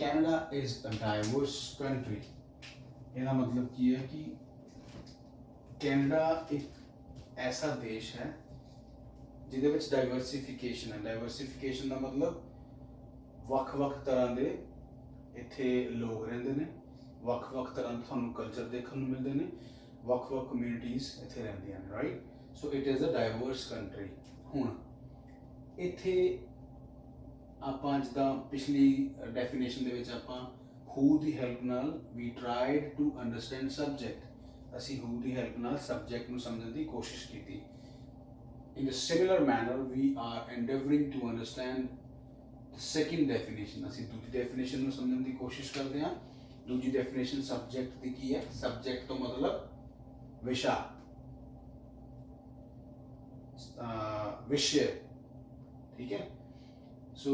Canada is a diverse country. ਇਹਦਾ मतलब ਕੀ है कि कैनेडा एक ऐसा देश है ਜਿਹਦੇ ਵਿੱਚ ਡਾਈਵਰਸਿਫਿਕੇਸ਼ਨ ਹੈ। ਡਾਈਵਰਸਿਫਿਕੇਸ਼ਨ ਦਾ ਮਤਲਬ ਵੱਖ-ਵੱਖ ਤਰ੍ਹਾਂ ਦੇ ਇੱਥੇ ਲੋਕ ਰਹਿੰਦੇ ਨੇ, ਵੱਖ-ਵੱਖ ਤਰ੍ਹਾਂ ਦੇ ਤੁਹਾਨੂੰ ਕਲਚਰ ਦੇਖਣ ਨੂੰ ਮਿਲਦੇ ਨੇ, ਵੱਖ-ਵੱਖ ਕਮਿਊਨਿਟੀਜ਼ ਇੱਥੇ ਰਹਿੰਦੀਆਂ ਨੇ, right. So it is a diverse country. ਹੁਣ ਇੱਥੇ ਆਪਾਂ ਜਿੱਦਾਂ ਪਿਛਲੀ ਡੈਫੀਨੇਸ਼ਨ ਦੇ ਵਿੱਚ ਆਪਾਂ ਹੂ ਦੀ ਹੈਲਪ ਨਾਲ ਵੀ ਟਰਾਈਡ ਟੂ ਅੰਡਰਸਟੈਂਡ ਸਬਜੈਕਟ, ਅਸੀਂ ਹੂ ਦੀ ਹੈਲਪ ਨਾਲ ਸਬਜੈਕਟ ਨੂੰ ਸਮਝਣ ਦੀ ਕੋਸ਼ਿਸ਼ ਕੀਤੀ। In a similar manner, we are endeavoring to understand the second definition। ਅਸੀਂ ਦੂਜੀ ਡੈਫੀਨੇਸ਼ਨ ਨੂੰ ਸਮਝਣ ਦੀ ਕੋਸ਼ਿਸ਼ ਕਰਦੇ ਹਾਂ। ਦੂਜੀ ਡੈਫੀਨੇਸ਼ਨ ਸਬਜੈਕਟ ਦੀ ਕੀ ਹੈ? ਸਬਜੈਕਟ ਤੋਂ ਮਤਲਬ ਵਿਸ਼ਾ, ਵਿਸ਼ੇ, ਠੀਕ ਹੈ। ਸੋ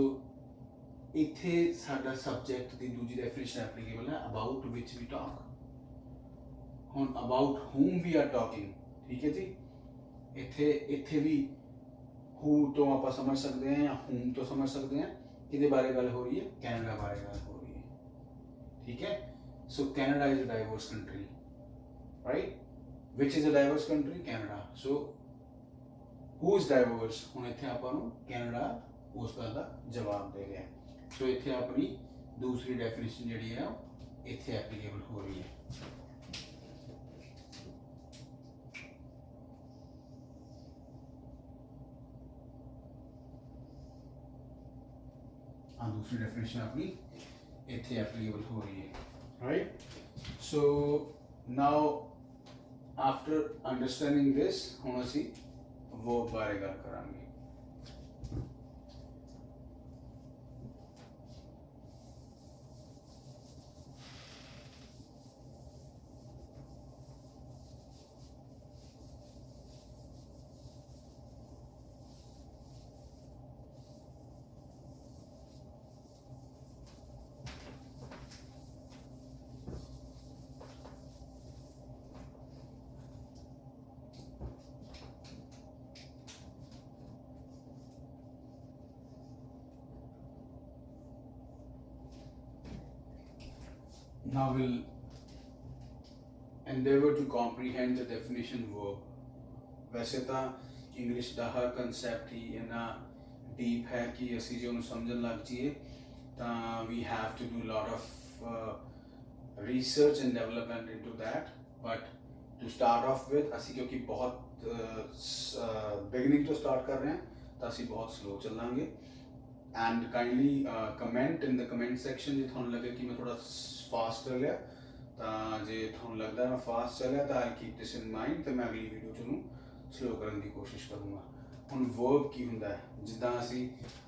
ਇੱਥੇ ਸਾਡਾ ਸਬਜੈਕਟ ਦੀ ਦੂਜੀ ਡੈਫੀਨੇਸ਼ਨ ਐਪਲੀਕੇਬਲ ਹੈ ਅਬਾਊਟ ਵਿਚ ਵੀ ਟਾਕ। ਹੁਣ about whom we are talking, ਠੀਕ ਹੈ ਜੀ। ਇੱਥੇ ਵੀ who ਤੋਂ ਆਪਾਂ ਸਮਝ ਸਕਦੇ ਹਾਂ ਜਾਂ whom ਤੋਂ ਸਮਝ ਸਕਦੇ ਹਾਂ ਕਿਹਦੇ ਬਾਰੇ ਗੱਲ ਹੋ ਰਹੀ ਹੈ? ਕੈਨੇਡਾ ਬਾਰੇ ਗੱਲ ਹੋ ਰਹੀ ਹੈ, ਠੀਕ ਹੈ। So Canada is a diverse country, right. Which is a diverse country? Canada. So who is diverse? ਹੁਣ ਇੱਥੇ ਆਪਾਂ ਨੂੰ ਕੈਨੇਡਾ ਉਸ ਗੱਲ ਦਾ ਜਵਾਬ ਦੇ ਰਿਹਾ। ਸੋ ਇੱਥੇ ਆਪਣੀ ਦੂਸਰੀ ਡੈਫੀਨੇਸ਼ਨ ਜਿਹੜੀ ਹੈ ਉਹ ਇੱਥੇ ਐਪਲੀਕੇਬਲ ਹੋ ਰਹੀ ਹੈ। दूसरी डेफिनेशन अपनी इतने एप्लीकेबल हो रही है, right. So now after understanding this हुण असी वर्ब बारे गल करांगे। Now we'll endeavor to comprehend the definition verb। वैसे तो इंग्लिश का हर कंसैप्ट ही इन्ना डीप है कि असी जो समझन लग जाइए तो we have to do a lot of research and development into that। But to start off with असी क्योंकि बहुत beginning तो start कर रहे हैं तो असी बहुत slow चलांगे। And kindly comment in the comment section जो थानू लगे कि मैं थोड़ा फास्ट चलिया तो जे थानू लगता है मैं फास्ट चलिया तो I keep this in mind तो मैं अगली वीडियो चूँ स्लो करने की कोशिश करूँगा। हुण वर्ब की हुंदा है जिद्दां असी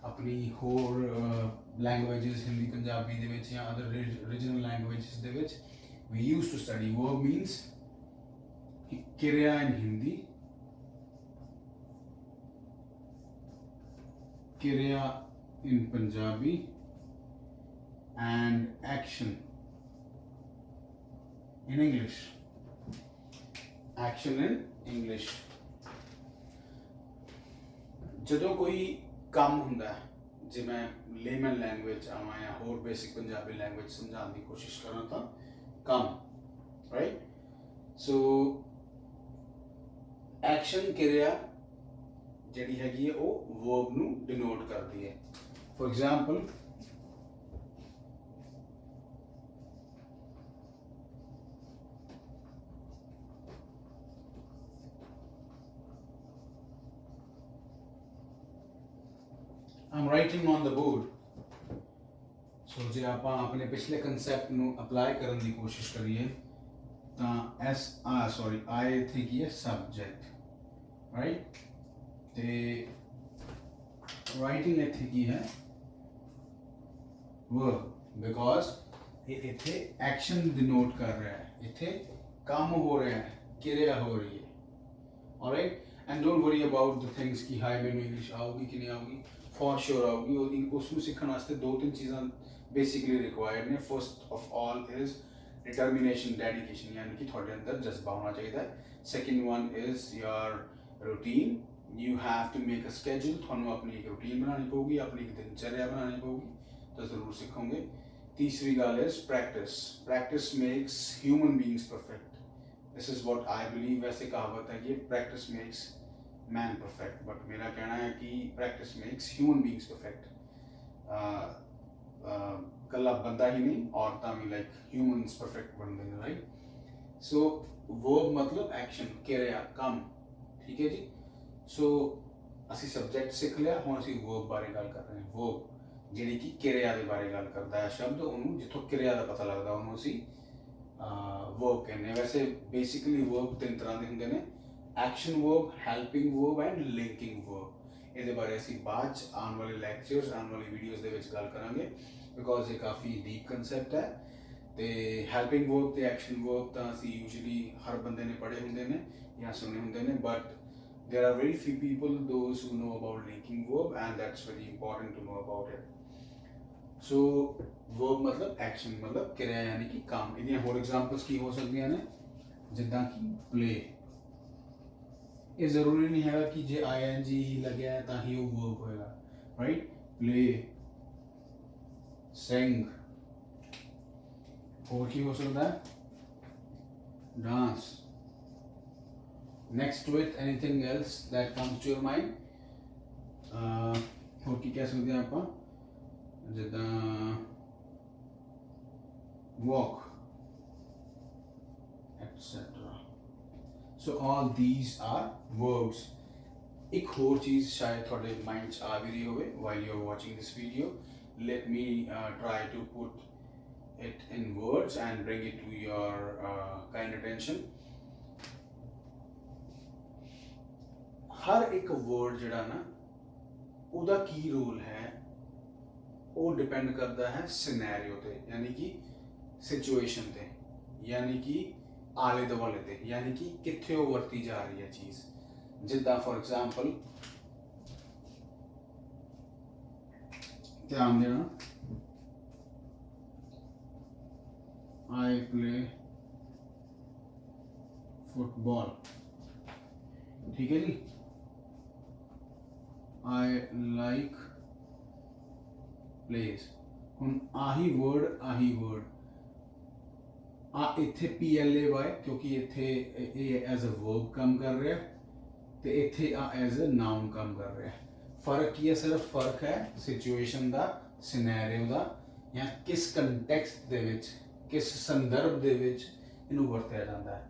अपनी होर लैंग्वेजेस हिंदी पंजाबी दे विच या अदर रीजनल लैंग्वेजेस दे विच we use to study verb means क्रिया इन हिंदी, क्रिया in Punjabi and action in English। Action in English। ਜਦੋਂ ਕੋਈ ਕੰਮ ਹੁੰਦਾ ਹੈ ਜੇ ਮੈਂ ਲੇਮਨ ਲੈਂਗੁਏਜ ਆਵਾਂ ਜਾਂ ਹੋਰ ਬੇਸਿਕ ਪੰਜਾਬੀ ਲੈਂਗੁਏਜ ਸਮਝਾਉਣ ਦੀ ਕੋਸ਼ਿਸ਼ ਕਰਾਂ ਤਾਂ ਕੰਮ, ਰਾਈਟ। ਸੋ ਐਕਸ਼ਨ ਕਿਰਿਆ ਜਿਹੜੀ ਹੈਗੀ ਹੈ ਉਹ ਵਰਬ ਨੂੰ ਡਿਨੋਟ ਕਰਦੀ ਹੈ। For example, I'm writing on the board। So जे आप अपने पिछले कंसेप्ट ਨੂੰ ਅਪਲਾਈ ਕਰਨ ਦੀ ਕੋਸ਼ਿਸ਼ ਕਰੀਏ ਤਾਂ I ਇੱਥੇ ਕੀ ਹੈ? Subject, right. ਤੇ ਰਾਈਟਿੰਗ ਇੱਥੇ ਕੀ ਹੈ? वर्ब, बिकॉज ये इतने एक्शन डिनोट कर रहा है, इतने काम हो रहा है, क्रिया हो रही है, alright. And don't worry about the things कि हाई मैनू इंग्लिश आऊगी कि नहीं आऊगी, फॉर श्योर आऊगी। और उसमें सीखने वास्ते 2-3 चीज़ां बेसिकली रिक्वायर्ड ने। First of all is determination, dedication, यानी कि थोड़े अंदर जज्बा होना चाहिए। Second one is your routine, you have to make a schedule. थानू अपनी एक रूटीन बनानी पड़ेगी, अपनी एक दिनचर्या बनानी पड़ेगी तो ज़रूर सीखोगे। तीसरी गल is practice makes human beings perfect. This is what I believe. वैसे कहावत है कि practice makes man perfect, but मेरा कहना है कि practice makes human beings perfect. कल्ला बंदा ही नहीं, औरतां भी लाइक ह्यूमनस परफेक्ट बनते हैं, राइट. सो वर्ब मतलब एक्शन, किरिया, काम. ठीक है जी. सो ਅਸੀਂ ਸਬਜੈਕਟ ਸਿੱਖ ਲਿਆ, ਹੁਣ ਅਸੀਂ ਵਰਬ ਬਾਰੇ ਗੱਲ ਕਰ ਰਹੇ ਹਾਂ. ਵਰਬ ਜਿਹੜੀ ਕਿ ਕਿਰਿਆ ਦੇ ਬਾਰੇ ਗੱਲ ਕਰਦਾ ਹੈ ਸ਼ਬਦ, ਉਹਨੂੰ ਜਿੱਥੋਂ ਕਿਰਿਆ ਦਾ ਪਤਾ ਲੱਗਦਾ ਉਹਨੂੰ ਅਸੀਂ ਵਰਬ ਕਹਿੰਦੇ ਹਾਂ. ਵੈਸੇ ਬੇਸਿਕਲੀ ਵਰਬ ਤਿੰਨ ਤਰ੍ਹਾਂ ਦੇ ਹੁੰਦੇ ਨੇ: action verb, helping verb and linking verb. ਇਹਦੇ ਬਾਰੇ ਅਸੀਂ ਬਾਅਦ 'ਚ ਆਉਣ ਵਾਲੇ ਲੈਕਚਰਸ, ਆਉਣ ਵਾਲੀ ਵੀਡੀਓਜ਼ ਦੇ ਵਿੱਚ ਗੱਲ ਕਰਾਂਗੇ, ਬਿਕੋਜ਼ ਇਹ ਕਾਫੀ ਡੀਪ ਕਨਸੈਪਟ ਹੈ. ਤੇ ਹੈਲਪਿੰਗ ਵਰਬ ਤੇ ਐਕਸ਼ਨ ਵਰਬ ਤਾਂ ਅਸੀਂ ਯੂਜੂਅਲੀ ਹਰ ਬੰਦੇ ਨੇ ਪੜ੍ਹੇ ਹੁੰਦੇ ਨੇ ਜਾਂ ਸੁਣੇ ਹੁੰਦੇ ਨੇ, but there are very few people those who know about linking verb, and that's very important to know about it. So verb मतलब action, मतलब ਕਿਰਿਆ यानी कि काम. ਇਹਦੀਆਂ ਹੋਰ ਐਗਜ਼ਾਮਪਲਸ ਕੀ ਹੋ ਸਕਦੀਆਂ ਨੇ, ਜਿੱਦਾਂ ਕਿ play. ਇਹ ਜ਼ਰੂਰੀ ਨਹੀਂ ਹੈਗਾ ਕਿ ਜੇ ing ਹੀ ਲੱਗਿਆ ਹੈ ਤਾਂ ਹੀ ਉਹ verb ਹੋਏਗਾ, right? play, sing. ਹੋਰ ਕੀ ਹੋ ਸਕਦਾ ਹੈ, dance. Next to it, anything else that comes to your mind? ਹੋਰ ਕੀ ਕਹਿ ਸਕਦੇ ਹਾਂ ਆਪਾਂ, ਜਿੱਦਾਂ walk, etc. So all these are verbs. ਇੱਕ ਹੋਰ ਚੀਜ਼ ਸ਼ਾਇਦ ਤੁਹਾਡੇ ਮਾਈਂਡ 'ਚ ਆ ਵੀ ਰਹੀ ਹੋਵੇ while you are watching this video. Let me try to put it in words and bring it to your kind attention. ਹਰ ਇੱਕ ਵਰਡ ਜਿਹੜਾ ਨਾ, ਉਹਦਾ ਕੀ ਰੋਲ ਹੈ, ਉਹ ਡਿਪੈਂਡ ਕਰਦਾ ਹੈ ਸਿਨੈਰੀਓ ਤੇ, ਯਾਨੀ ਕਿ ਸਿਚੁਏਸ਼ਨ ਤੇ, ਯਾਨੀ ਕਿ ਆਲੇ ਦੁਆਲੇ ਤੇ, ਯਾਨੀ ਕਿ ਕਿੱਥੇ ਉਹ ਵਰਤੀ ਜਾ ਰਹੀ ਹੈ ਚੀਜ਼. ਜਿੱਦਾਂ ਫॉर ਐਗਜ਼ਾਮਪਲ ਧਿਆਨ ਦੇਣਾ, I play football. ठीक है जी. I like plays. ਹੁਣ ਆਹੀ ਵਰਡ ਆ ਇੱਥੇ PLAY, ਕਿਉਂਕਿ ਇੱਥੇ ਇਹ ਐਜ਼ ਅ ਵਰਬ ਕੰਮ ਕਰ ਰਿਹਾ ਤੇ ਇੱਥੇ ਆ ਐਜ਼ ਅ ਨਾउन ਕੰਮ ਕਰ ਰਿਹਾ. ਫਰਕ ਕੀ ਹੈ, ਸਿਰਫ ਫਰਕ ਹੈ ਸਿਚੁਏਸ਼ਨ ਦਾ, ਸਿਨੈਰੀਓ ਦਾ, ਜਾਂ ਕਿਸ ਕੰਟੈਕਸਟ ਦੇ ਵਿੱਚ, ਕਿਸ ਸੰਦਰਭ ਦੇ ਵਿੱਚ ਇਹਨੂੰ ਵਰਤਿਆ ਜਾਂਦਾ ਹੈ.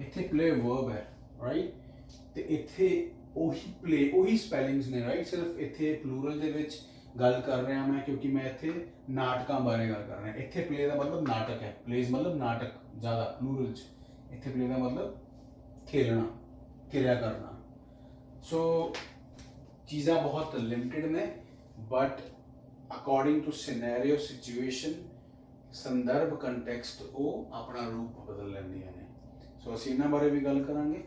ਇੱਥੇ ਪਲੇ ਵਰਬ ਹੈ, ਰਾਈਟ, ਤੇ ਇੱਥੇ ਉਹੀ ਪਲੇ, ਉਹੀ ਸਪੈਲਿੰਗਸ ਨੇ, ਰਾਈਟ. ਸਿਰਫ ਇੱਥੇ ਪਲੂਰਲ ਦੇ ਵਿੱਚ ਗੱਲ ਕਰ ਰਿਹਾ ਮੈਂ, ਕਿਉਂਕਿ ਮੈਂ ਇੱਥੇ ਨਾਟਕਾਂ ਬਾਰੇ ਗੱਲ ਕਰ ਰਿਹਾ. ਇੱਥੇ ਪਲੇ ਦਾ ਮਤਲਬ ਨਾਟਕ ਹੈ, ਪਲੇਜ਼ ਮਤਲਬ ਨਾਟਕ ਜ਼ਿਆਦਾ ਪਲੂਰਲ 'ਚ. ਇੱਥੇ ਪਲੇ ਦਾ ਮਤਲਬ ਖੇਲਣਾ, ਕਿਰਿਆ ਕਰਨਾ. ਸੋ ਚੀਜ਼ਾਂ ਬਹੁਤ ਲਿਮਿਟਿਡ ਨੇ, but according to scenario, situation, ਸੰਦਰਭ, ਕੰਟੈਕਸਟ, ਉਹ ਆਪਣਾ ਰੂਪ ਬਦਲ ਲੈਂਦੀਆਂ ਨੇ. ਸੋ ਅਸੀਂ ਇਹਨਾਂ ਬਾਰੇ ਵੀ ਗੱਲ ਕਰਾਂਗੇ,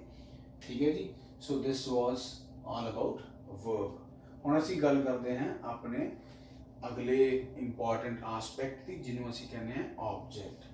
ਠੀਕ ਹੈ ਜੀ. ਸੋ ਦਿਸ ਵਾਜ਼ ਆਲ ਅਬਾਊਟ ਵਰਬ. ਹੁਣ ਅਸੀਂ ਗੱਲ ਕਰਦੇ ਹਾਂ ਆਪਣੇ ਅਗਲੇ ਇੰਪੋਰਟੈਂਟ ਆਸਪੈਕਟ ਦੀ, ਜਿਹਨੂੰ ਅਸੀਂ ਕਹਿੰਦੇ ਹਾਂ ਆਬਜੈਕਟ.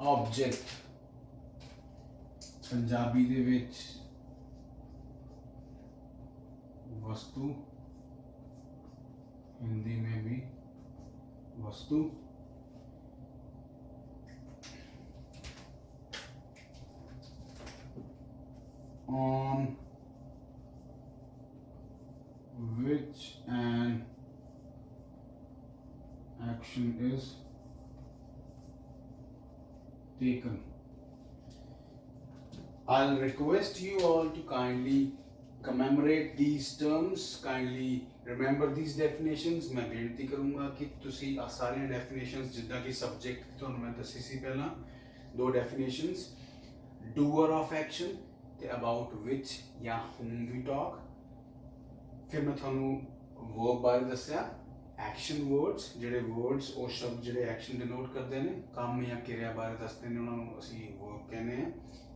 ऑब्जेक्ट पंजाबी दे विच वस्तु, हिंदी में भी वस्तु. On which an action is taken. I'll request you all to kindly commemorate these terms, kindly remember these definitions. मैं बेनती करूँगा कि तुसी आ सारी definitions जिद्दां कि subject तो मैं दसी सी पहला दो definitions, doer of action ते about which या whom we talk, फिर मैं थानू वर्ब बारे दस्या, एक्शन वर्ड्स ਜਿਹੜੇ वर्ड्स ਉਹ ਸ਼ਬਦ ਜਿਹੜੇ ਐਕਸ਼ਨ ਡਿਨੋਟ ਕਰਦੇ ਨੇ, ਕੰਮ ਜਾਂ ਕਿਰਿਆ ਬਾਰੇ ਦੱਸਦੇ ਨੇ, ਉਹਨਾਂ ਨੂੰ ਅਸੀਂ ਵਰਬ ਕਹਿੰਦੇ ਆ।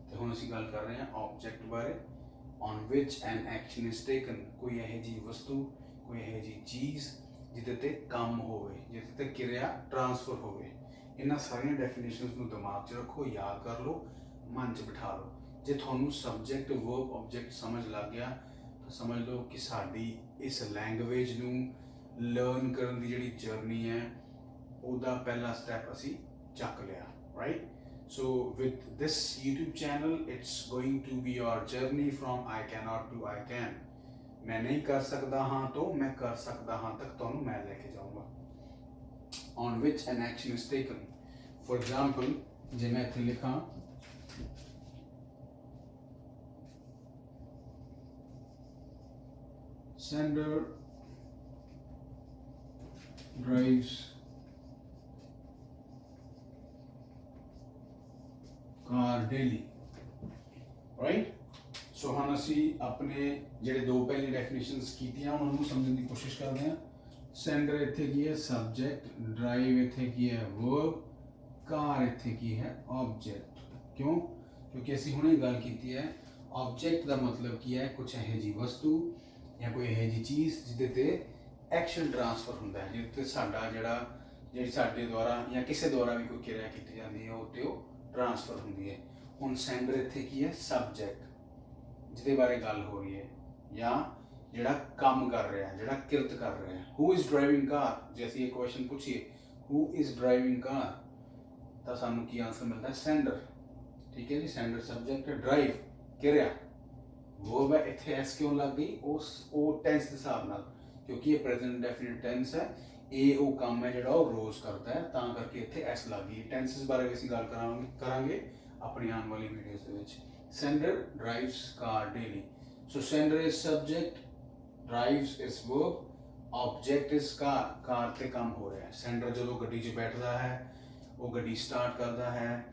ਤੇ ਹੁਣ ਅਸੀਂ ਗੱਲ ਕਰ ਰਹੇ ਹਾਂ ਆਬਜੈਕਟ ਬਾਰੇ, on which an action is taken, ਕੋਈ ਇਹੋ ਜਿਹੀ ਵਸਤੂ, ਕੋਈ ਇਹੋ ਜਿਹੀ ਚੀਜ਼ ਜਿਹਦੇ ਤੇ ਕੰਮ ਹੋਵੇ, ਜਿਹਦੇ ਤੇ ਕਿਰਿਆ ਟ੍ਰਾਂਸਫਰ ਹੋਵੇ। ਇਹਨਾਂ ਸਾਰੀਆਂ ਡੈਫੀਨੇਸ਼ਨਸ ਨੂੰ ਦਿਮਾਗ 'ਚ ਰੱਖੋ, ਯਾਦ ਕਰ ਲਓ, ਮਨ 'ਚ ਬਿਠਾ ਲਓ। ਜੇ ਤੁਹਾਨੂੰ ਸਬਜੈਕਟ ਵਰਬ ਆਬਜੈਕਟ ਸਮਝ ਲੱਗ ਗਿਆ ਤਾਂ ਸਮਝ ਲਓ ਕਿ ਸਾਡੀ ਇਸ ਲੈਂਗੁਏਜ ਨੂੰ ਲਰਨ ਕਰਨ ਦੀ ਜਿਹੜੀ ਜਰਨੀ ਹੈ ਉਹਦਾ ਪਹਿਲਾ ਸਟੈਪ ਅਸੀਂ ਚੱਕ ਲਿਆ, right. So with this YouTube channel, it's going to be your journey from I cannot to I can. मैं नहीं कर सकता हाँ तो मैं कर सकता हाँ तक ਤੁਹਾਨੂੰ मैं लेके जाऊंगा। On which an action is taken. For example, ਜੇ ਮੈਂ ਇੱਥੇ ਲਿਖਾਂ sender drives car daily, right? सो हम असी अपने ਜਿਹੜੇ ਦੋ ਪਹਿਲੀ ਡੈਫੀਨੇਸ਼ਨਸ ਕੀਤੀਆਂ ਉਹਨਾਂ ਨੂੰ ਸਮਝਣ ਦੀ ਕੋਸ਼ਿਸ਼ ਕਰਦੇ ਹਾਂ। ਸੈਂਡਰ ਇੱਥੇ ਕੀ ਹੈ ਸਬਜੈਕਟ, ਡਰਾਈਵ ਇੱਥੇ ਕੀ ਹੈ ਵਰਬ, ਕਾਰ ਇੱਥੇ ਕੀ ਹੈ ਆਬਜੈਕਟ। ਕਿਉਂ? ਕਿਉਂਕਿ ਅਸੀਂ ਹੁਣੇ ਗੱਲ ਕੀਤੀ ਹੈ ਆਬਜੈਕਟ ਦਾ ਮਤਲਬ ਕੀ ਹੈ, ਕੁਝ ਇਹੋ ਜਿਹੀ ਵਸਤੂ ਜਾਂ ਕੋਈ ਇਹੋ ਜਿਹੀ ਚੀਜ਼ ਜਿਹਦੇ ਤੇ ਐਕਸ਼ਨ ਟ੍ਰਾਂਸਫਰ ਹੁੰਦਾ ਹੈ, ਜਿਹਦੇ ਤੇ ਸਾਡਾ ਜਿਹੜੀ ਸਾਡੇ ਦੁਆਰਾ ਜਾਂ ਕਿਸੇ ਦੁਆਰਾ ਵੀ ਕੋਈ ਕਿਰਿਆ ਕੀਤੀ ਜਾਂਦੀ ਹੈ ਉਹ ਤੇ ਉਹ ਟ੍ਰਾਂਸਫਰ ਹੁੰਦੀ ਹੈ। ਹੁਣ ਸੈਂਡਰ ਇੱਥੇ ਕੀ ਹੈ ਸਬਜੈਕਟ, ਜਿਹਦੇ ਬਾਰੇ ਗੱਲ ਹੋ ਰਹੀ ਹੈ ਜਾਂ ਜਿਹੜਾ ਕੰਮ ਕਰ ਰਿਹਾ, ਜਿਹੜਾ ਕਿਰਤ ਕਰ ਰਿਹਾ। ਹੂ ਇਜ਼ ਡਰਾਈਵਿੰਗ ਕਾਰ, ਜੇ ਅਸੀਂ ਇਹ ਕੁਐਸਚਨ ਪੁੱਛੀਏ ਹੂ ਇਜ਼ ਡਰਾਈਵਿੰਗ ਕਾਰ ਤਾਂ ਸਾਨੂੰ ਕੀ ਆਨਸਰ ਮਿਲਦਾ ਹੈ ਸੈਂਡਰ। ਠੀਕ ਹੈ ਜੀ, ਸੈਂਡਰ ਸਬਜੈਕਟ ਹੈ, ਡਰਾਈਵ ਕਿਰਿਆ, ਵਰਬ ਹੈ। ਇੱਥੇ ਐਸ ਕਿਉਂ ਲੱਗ ਗਈ? ਉਹ ਟੈਂਸ ਦੇ ਹਿਸਾਬ ਨਾਲ, ਕਿਉਂਕਿ ਇਹ ਪ੍ਰੈਜ਼ੈਂਟ ਡੈਫੀਨਿਟ ਟੈਂਸ ਹੈ, ਇਹ ਉਹ ਕੰਮ ਹੈ ਜਿਹੜਾ ਉਹ ਰੋਜ਼ ਕਰਦਾ ਹੈ, ਤਾਂ ਕਰਕੇ ਇੱਥੇ ਐਸ ਲੱਗ ਗਈ। ਟੈਂਸਸ ਬਾਰੇ ਵੀ ਅਸੀਂ ਗੱਲ ਕਰਾਂਗੇ ਆਪਣੀ ਆਉਣ ਵਾਲੀ ਵੀਡੀਓਜ਼ ਦੇ ਵਿੱਚ। Sender drives car daily. So sender is subject, drives is verb, object is car. car ਤੇ ਕੰਮ ਹੋ ਰਿਹਾ ਹੈ। sender ਜਦੋਂ ਗੱਡੀ 'ਚ ਬੈਠਦਾ ਹੈ ਉਹ ਗੱਡੀ ਸਟਾਰਟ ਕਰਦਾ ਹੈ,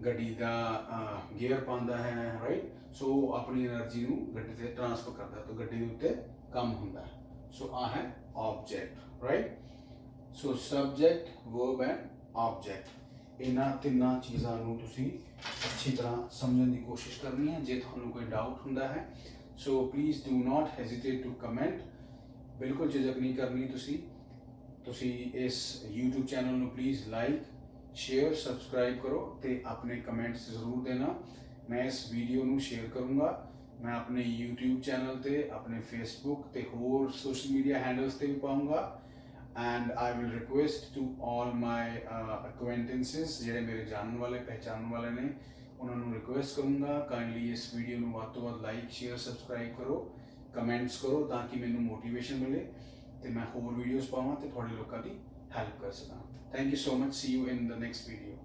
ਗੱਡੀ ਦਾ ਗੇਅਰ ਪਾਉਂਦਾ ਹੈ, ਰਾਈਟ। ਸੋ ਆਪਣੀ એનર્ਜੀ ਨੂੰ ਗੱਡੀ ਤੇ ਟ੍ਰਾਂਸਫਰ ਕਰਦਾ ਹੈ ਤਾਂ ਗੱਡੀ ਦੇ ਉੱਤੇ ਕੰਮ ਹੁੰਦਾ ਹੈ। ਸੋ ਆ ਹੈ object, right. So subject, verb and object, ਇਹਨਾਂ ਤਿੰਨਾਂ ਚੀਜ਼ਾਂ ਨੂੰ ਤੁਸੀਂ ਅੱਛੀ ਤਰ੍ਹਾਂ ਸਮਝਣ ਦੀ ਕੋਸ਼ਿਸ਼ ਕਰਨੀ ਹੈ। ਜੇ ਤੁਹਾਨੂੰ ਕੋਈ ਡਾਊਟ ਹੁੰਦਾ ਹੈ so please do not hesitate to comment, ਬਿਲਕੁਲ ਝਿਜਕ ਨਹੀਂ ਕਰਨੀ। ਤੁਸੀਂ ਇਸ YouTube ਚੈਨਲ ਨੂੰ ਪਲੀਜ਼ ਲਾਈਕ, ਸ਼ੇਅਰ, ਸਬਸਕ੍ਰਾਈਬ ਕਰੋ ਤੇ ਆਪਣੇ ਕਮੈਂਟਸ ਜ਼ਰੂਰ ਦੇਣਾ। ਮੈਂ ਇਸ ਵੀਡੀਓ ਨੂੰ ਸ਼ੇਅਰ ਕਰੂੰਗਾ, ਮੈਂ ਆਪਣੇ YouTube ਚੈਨਲ ਤੇ, ਆਪਣੇ Facebook ਤੇ ਹੋਰ ਸੋਸ਼ਲ ਮੀਡੀਆ ਹੈਂਡਲਸ ਤੇ ਵੀ ਪਾਊਂਗਾ। And I will request to all my acquaintances ਜਿਹੜੇ ਮੇਰੇ ਜਾਣਨ ਵਾਲੇ ਪਹਿਚਾਨਣ ਵਾਲੇ ਨੇ ਉਹਨਾਂ ਨੂੰ ਰਿਕੁਐਸਟ ਕਰੂੰਗਾ ਕਾਈਂਡਲੀ ਇਸ ਵੀਡੀਓ ਨੂੰ ਵੱਧ ਤੋਂ ਵੱਧ ਲਾਈਕ, ਸ਼ੇਅਰ, ਸਬਸਕ੍ਰਾਈਬ ਕਰੋ, ਕਮੈਂਟਸ ਕਰੋ ਤਾਂ ਕਿ ਮੈਨੂੰ ਮੋਟੀਵੇਸ਼ਨ ਮਿਲੇ ਤੇ ਮੈਂ ਹੋਰ ਵੀਡੀਓਜ਼ ਪਾਵਾਂ ਤੇ ਤੁਹਾਡੇ ਲੋਕਾਂ ਦੀ ਹੈਲਪ ਕਰ ਸਕਾਂ। Thank you so much, C you in the next video.